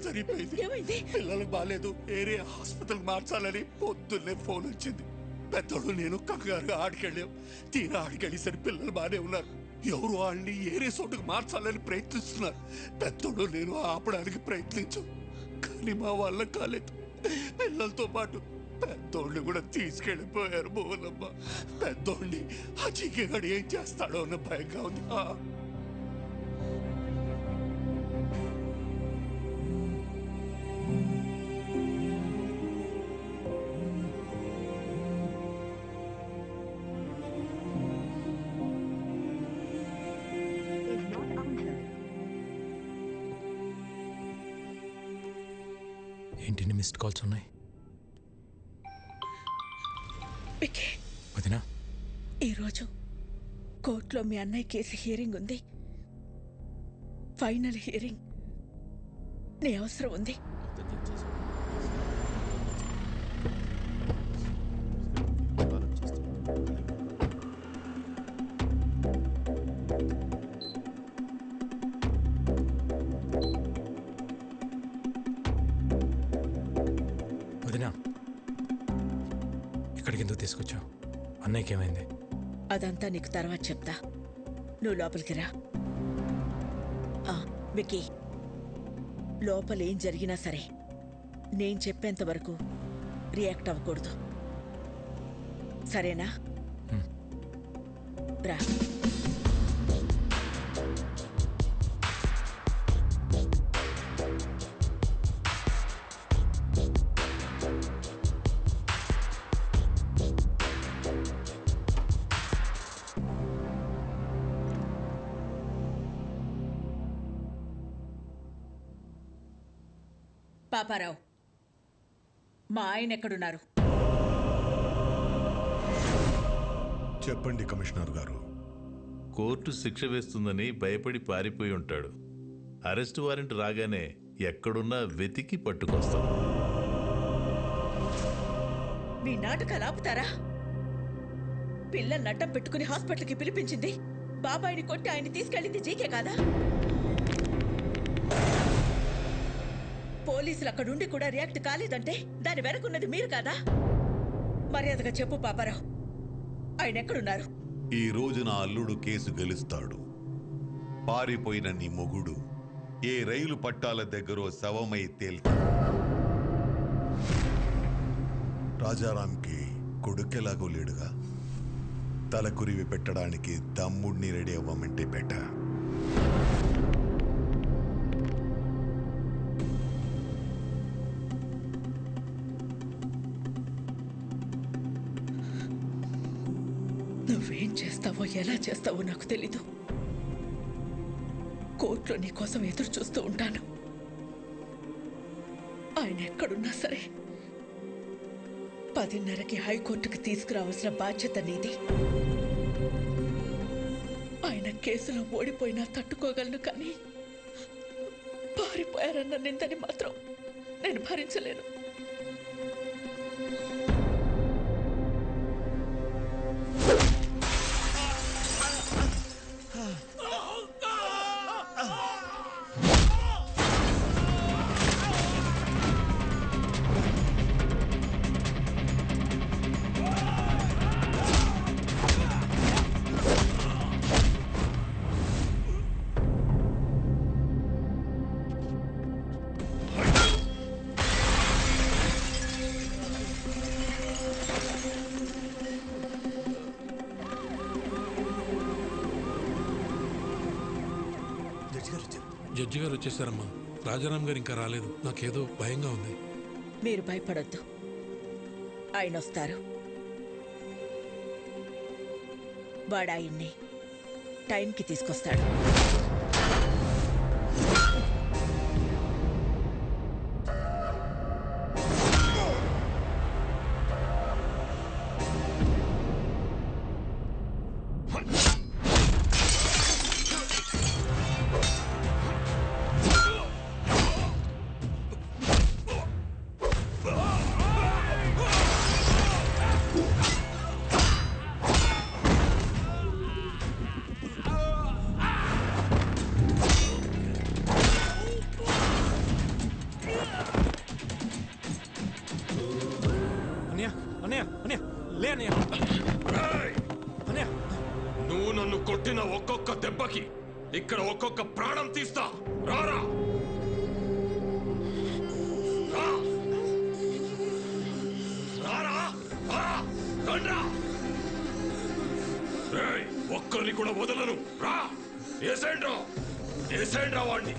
జరిగిపోయింది. పిల్లలకు బాగాలేదు, ఏరే హాస్పిటల్ మార్చాలని పొద్దున్నే ఫోన్ వచ్చింది. పెద్దోడు నేను కంగారుగా ఆడికెళ్ళాం. తీరా ఆడికెళ్ళేసరి పిల్లలు బాగానే ఉన్నారు. ఎవరు వాళ్ళని ఏరే చోటుకు మార్చాలని ప్రయత్నిస్తున్నారు. పెద్దోడు నేను ఆపడానికి ప్రయత్నించాం, కానీ మా వల్ల కాలేదు. పిల్లలతో పాటు పెద్దోడిని కూడా తీసుకెళ్ళిపోయారు. మోహనమ్మ, పెద్దోడిని ఆ చీకగాడు ఏం చేస్తాడో అన్న భయంగా ఉంది. ఏంటి మిస్డ్ కాల్స్ ఉన్నాయి? వదినా, ఈరోజు కోర్టులో మీ అన్నయ్య కేసు హియరింగ్ ఉంది. Final hearing. నీ అవసరం ఉంది. వదినా, ఇక్కడికి ఎందుకు తీసుకొచ్చావు? అన్నయ్యకి ఏమైంది? అదంతా నీకు తర్వాత చెప్తా. నువ్వు లోపలికి రా. వికీ, లోపల ఏం జరిగినా సరే నేను చెప్పేంత వరకు రియాక్ట్ అవ్వకూడదు, సరేనా? రా. పాపారావు, మా ఆయన ఎక్కడున్నారు? చెప్పండి కమిషనర్ గారు. కోర్టు శిక్ష వేస్తుందని భయపడి పారిపోయి ఉంటాడు. అరెస్ట్ వారెంట్ రాగానే ఎక్కడున్నా వెతికి పట్టుకొస్తాం. మీ నాటకాలు ఆపుతారా? పిల్లల నట్టం పెట్టుకుని హాస్పిటల్కి పిలిపించింది బాబాయిని కొట్టి ఆయన్ని తీసుకెళ్ళింది జీకే కాదా? పోలీసులు అక్కడుండి కూడా రియాక్ట్ కాలేదంటే దాని వెనకున్నది మీరు కాదా? మర్యాదగా చెప్పు పాపారావు, ఆయన ఎక్కడున్నారు? ఈ రోజు నా అల్లుడు కేసు గెలుస్తాడు. పారిపోయిన నీ మొగుడు ఏ రైలు పట్టాల దగ్గరో శవమై తేల్తాడు. రాజారాంకి కొడుకెలాగో లేడుగా. తలకురివి పెట్టడానికి తమ్ముడిని రెడీ అవ్వమంటే పెట్ట. నువ్వేం చేస్తావో ఎలా చేస్తావో నాకు తెలీదు. కోర్టులో నీ కోసం ఎదురు చూస్తూ ఉంటాను. ఆయన ఎక్కడున్నా సరే 10:30కి హైకోర్టుకి తీసుకురావాల్సిన బాధ్యత నీది. ఆయన కేసులో ఓడిపోయినా తట్టుకోగలను, కానీ పారిపోయారన్న నిందని మాత్రం నేను భరించలేను. జడ్జి గారు వచ్చేసారమ్మా. రాజారాం గారు ఇంకా రాలేదు. నాకేదో భయంగా ఉంది. మీరు భయపడొద్దు, ఆయన వస్తారు. వాడు ఆయన్ని టైంకి తీసుకొస్తాడు. నువ్వు నన్ను కొట్టిన ఒక్కొక్క దెబ్బకి ఇక్కడ ఒక్కొక్క ప్రాణం తీస్తా. రారా ఒక్కరిని కూడా వదలను. రా ఏసేండ్రా వాడిని.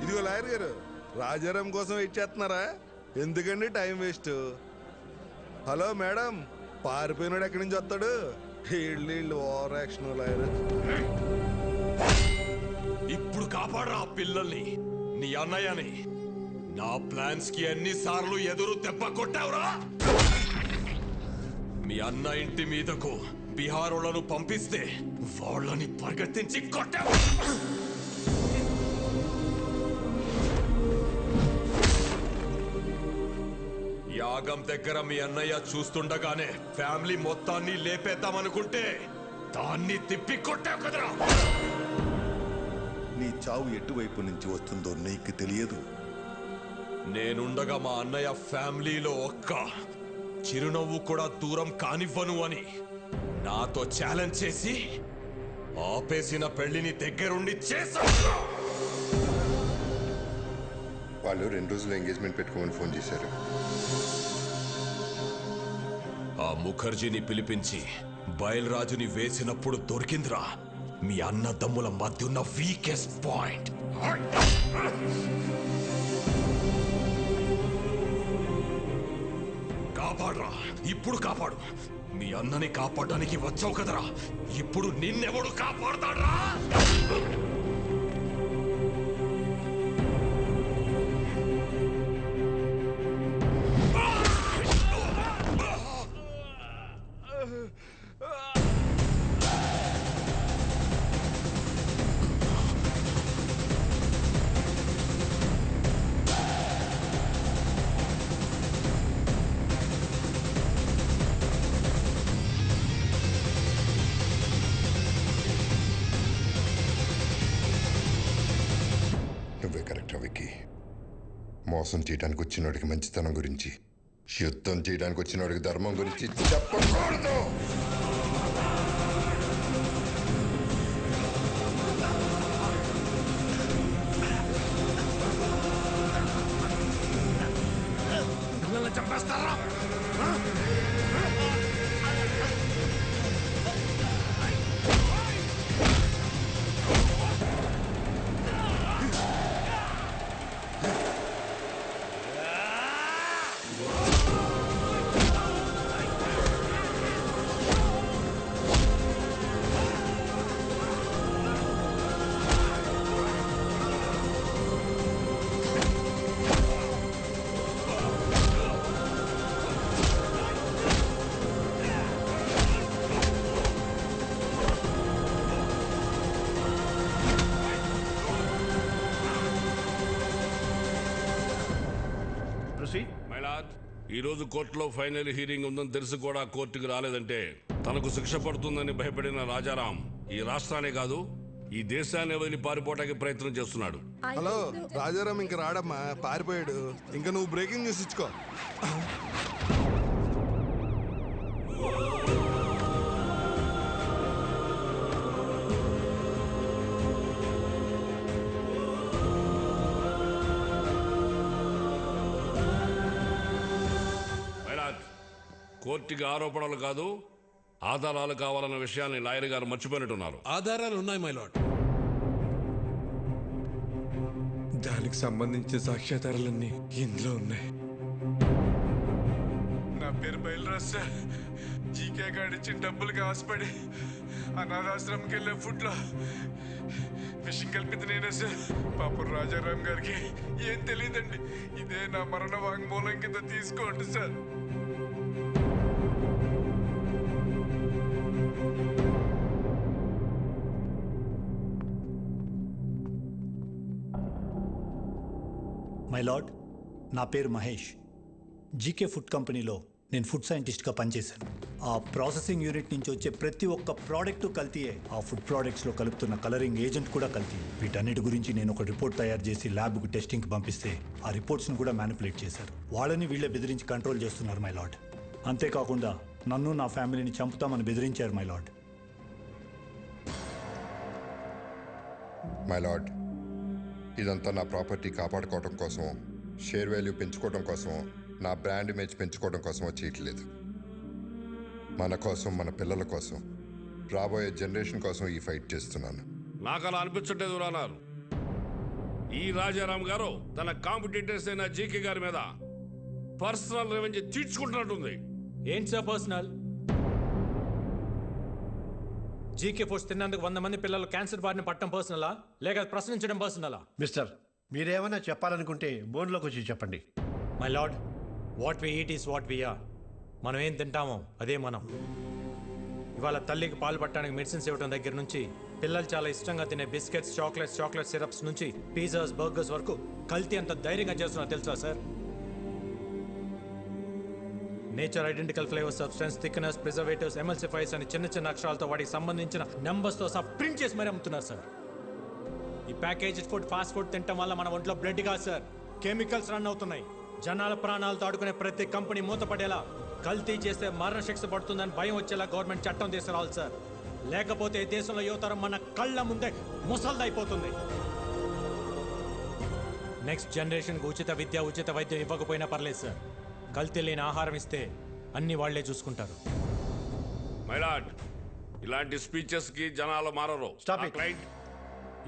ఇదిగో లాయర్ గారు, రాజారాం కోసం వెయిట్ చేస్తున్నారా? ఎందుకండి టైం వేస్ట్? హలో మేడం, పారిపోయినాడు ఎక్కడి నుంచి వస్తాడు? వీళ్ళు ఓవర్ యాక్షన్ లాయర్. ఇప్పుడు కాపాడరా పిల్లల్ని, నీ అన్నయ్యని. నా ప్లాన్స్ కి ఎన్నిసార్లు ఎదురు దెబ్బ కొట్టావురా? మీ అన్న ఇంటి మీదకు బీహారులను పంపిస్తే వాళ్ళని పరిగెత్తించి కొట్టావు. యాగం దగ్గర మీ అన్నయ్య చూస్తుండగానే ఫ్యామిలీ మొత్తాన్ని లేపేద్దామనుకుంటే దాన్ని తిప్పి కొట్టావు కదరా. నీ చావు ఎటువైపు నుంచి వస్తుందో నీకు తెలియదు. నేనుండగా మా అన్నయ్య ఫ్యామిలీలో ఒక్క చిరునవ్వు కూడా దూరం కానివ్వను అని నాతో ఛాలెంజ్ చేసి ఆపేసిన పెళ్లిని దగ్గరుండి చేశావు. వాళ్ళు 2 రోజులు ఎంగేజ్మెంట్ పెట్టుకోమని ఫోన్ చేశారు. ఆ ముఖర్జీని పిలిపించి బయల్రాజుని వేసినప్పుడు దొరికిందిరా మీ అన్నదమ్ముల మధ్య ఉన్న వీకెస్ట్ పాయింట్. కాపాడరా, ఇప్పుడు కాపాడు. మీ అన్నని కాపాడడానికి వచ్చావు కదరా, ఇప్పుడు నిన్నెవడు కాపాడతాడ్రా? నువ్వే కరెక్ట్ విక్కీ. మోసం చేయడానికి వచ్చినోడికి మంచితనం గురించి, యుద్ధం చేయడానికి వచ్చినోడికి ధర్మం గురించి చెప్పకూడదు. చంపేస్తారా? ఈ రోజు కోర్టులో ఫైనల్ హీరింగ్ ఉందని తెలిసి కూడా కోర్టుకు రాలేదంటే తనకు శిక్ష పడుతుందని భయపడిన రాజారాం ఈ రాష్ట్రాన్ని కాదు ఈ దేశాన్ని వదిలి పారిపోవడానికి ప్రయత్నం చేస్తున్నాడు. హలో, రాజారాం ఇంకా రాడమ్మా, పారిపోయాడు. ఇంకా నువ్వు బ్రేకింగ్ న్యూస్ ఇచ్చుకో. కోర్టుకి ఆరోపణలు కాదు ఆధారాలు కావాలన్న విషయాన్ని లాయర్ గారు మర్చిపోయినట్టున్నారు. ఆధారాలు ఉన్నాయి మై లార్డ్. దానికి సంబంధించిన సాక్ష్యాధారాలన్నీ ఇందులో ఉన్నాయి. నా పేరు బయలురాజ్ సార్. జీకే గాడిచ్చిన డబ్బులకి ఆశపడి అనాథాశ్రమంకి వెళ్ళే ఫుడ్లో విషయం కలిపింది నేనే సార్. పాపం రాజారాం గారికి ఏం తెలియదండి. ఇదే నా మరణ వాంగ్మూలం కింద తీసుకోండి సార్. మై లార్డ్, నా పేరు మహేష్. జీకే ఫుడ్ కంపెనీలో నేను ఫుడ్ సైంటిస్ట్గా పనిచేశాను. ఆ ప్రాసెసింగ్ యూనిట్ నుంచి వచ్చే ప్రతి ఒక్క ప్రోడక్ట్ కల్తీయే. ఆ ఫుడ్ ప్రోడక్ట్స్లో కలుపుతున్న కలరింగ్ ఏజెంట్ కూడా కల్తీ. వీటన్నిటి గురించి నేను ఒక రిపోర్ట్ తయారు చేసి ల్యాబ్కు టెస్టింగ్కి పంపిస్తే ఆ రిపోర్ట్స్ను కూడా మ్యానిపులేట్ చేశారు. వాళ్ళని వీళ్ళే బెదిరించి కంట్రోల్ చేస్తున్నారు మై లార్డ్. అంతేకాకుండా నన్ను నా ఫ్యామిలీని చంపుతామని బెదిరించారు మై లార్డ్. మై లార్డ్, ఇదంతా నా ప్రాపర్టీ కాపాడుకోవడం కోసం, షేర్ వాల్యూ పెంచుకోవడం కోసం, నా బ్రాండ్ ఇమేజ్ పెంచుకోవడం కోసం చేయట్లేదు. మన కోసం, మన పిల్లల కోసం, రాబోయే జనరేషన్ కోసం ఈ ఫైట్ చేస్తున్నాను. నాకు అలా అనిపించట్లేదు రానారు. ఈ రాజారాం గారు తన కాంపిటీటర్స్ అయిన జీకే గారి మీద పర్సనల్ రెవెంజ్ తీర్చుకుంటున్నట్టుంది. ఏంటి సార్ పర్సనల్? జీకే ఫుడ్స్ తిన్నందుకు 100 మంది పిల్లలు క్యాన్సర్ బారిన పట్టడం పర్సనలా, లేక ప్రశ్నించడం పర్సనలా? మిస్టర్, మీరేమైనా చెప్పాలనుకుంటే బోన్లోకి వచ్చి చెప్పండి. My lord, what we eat is what we are. మనం ఏం తింటామో అదే మనం. ఇవాళ తల్లికి పాలు పట్టడానికి మెడిసిన్స్ ఇవ్వడం దగ్గర నుంచి, పిల్లలు చాలా ఇష్టంగా తినే బిస్కెట్స్, చాక్లెట్ సిరప్స్ నుంచి పిజ్జాస్, బర్గర్స్ వరకు కల్తీ అంత ధైర్యంగా చేస్తున్నా తెలుసా sir? Nature identical flavour substance, thickness, preservatives, ఎమల్సిఫైర్స్ అని చిన్న చిన్న అక్షరాలతో వాటికి సంబంధించిన నెంబర్స్తో సహా ప్రింట్ చేసి మరీ అమ్ముతున్నారు సార్. ఈ ప్యాకేజ్డ్ ఫుడ్, ఫాస్ట్ ఫుడ్ తినటం వల్ల మన ఒంట్లో బ్లడ్ కాదు సార్, కెమికల్స్ రన్ అవుతున్నాయి. జనాల ప్రాణాలతో ఆడుకునే ప్రతి కంపెనీ మూతపడేలా, కల్తీ చేస్తే మరణశిక్ష పడుతుందని భయం వచ్చేలా గవర్నమెంట్ చట్టం తీసుకురావాలి సార్. లేకపోతే ఈ దేశంలో యువతరం మన కళ్ళ ముందే ముసల్దైపోతుంది. నెక్స్ట్ జనరేషన్కి ఉచిత విద్య, ఉచిత వైద్యం ఇవ్వకపోయినా పర్లేదు సార్. కల్తీ లేని ఆహారం ఇస్తే అన్ని వాళ్లే చూసుకుంటారు. మైలాడ్, ఇలాంటి స్పీచెస్ కి జనాలు మారరు.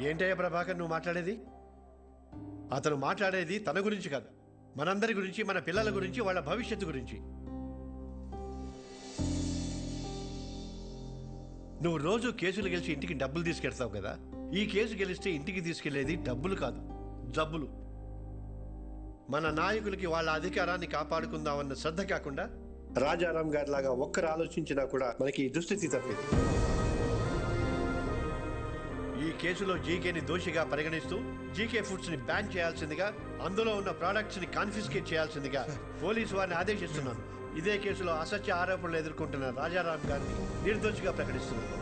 ఏంటయ్యా ప్రభాకర్ నువ్వు మాట్లాడేది? అతను మాట్లాడేది తన గురించి కాదు, మనందరి గురించి, మన పిల్లల గురించి, వాళ్ళ భవిష్యత్తు గురించి. నువ్వు రోజు కేసులు గెలిచి ఇంటికి డబ్బులు తీసుకెళ్తావు కదా, ఈ కేసు గెలిస్తే ఇంటికి తీసుకెళ్లేది డబ్బులు కాదు, జబ్బులు. మన నాయకులకి వాళ్ళ అధికారాన్ని కాపాడుకుందామన్న శ్రద్ధ కాకుండా రాజారాం గారి లాగా ఒక్కరు ఆలోచించినా కూడా మనకి ఈ దుస్థితి తప్పేది. ఈ కేసులో జీకేని దోషిగా పరిగణిస్తూ జీకే ఫుడ్స్ ని బ్యాన్ చేయాల్సిందిగా, అందులో ఉన్న ప్రోడక్ట్స్ ని కాన్ఫిస్కేట్ చేయాల్సిందిగా పోలీసు వారిని ఆదేశిస్తున్నాను. ఇదే కేసులో అసత్య ఆరోపణలు ఎదుర్కొంటున్న రాజారాం గారిని నిర్దోషిగా ప్రకటిస్తున్నాను.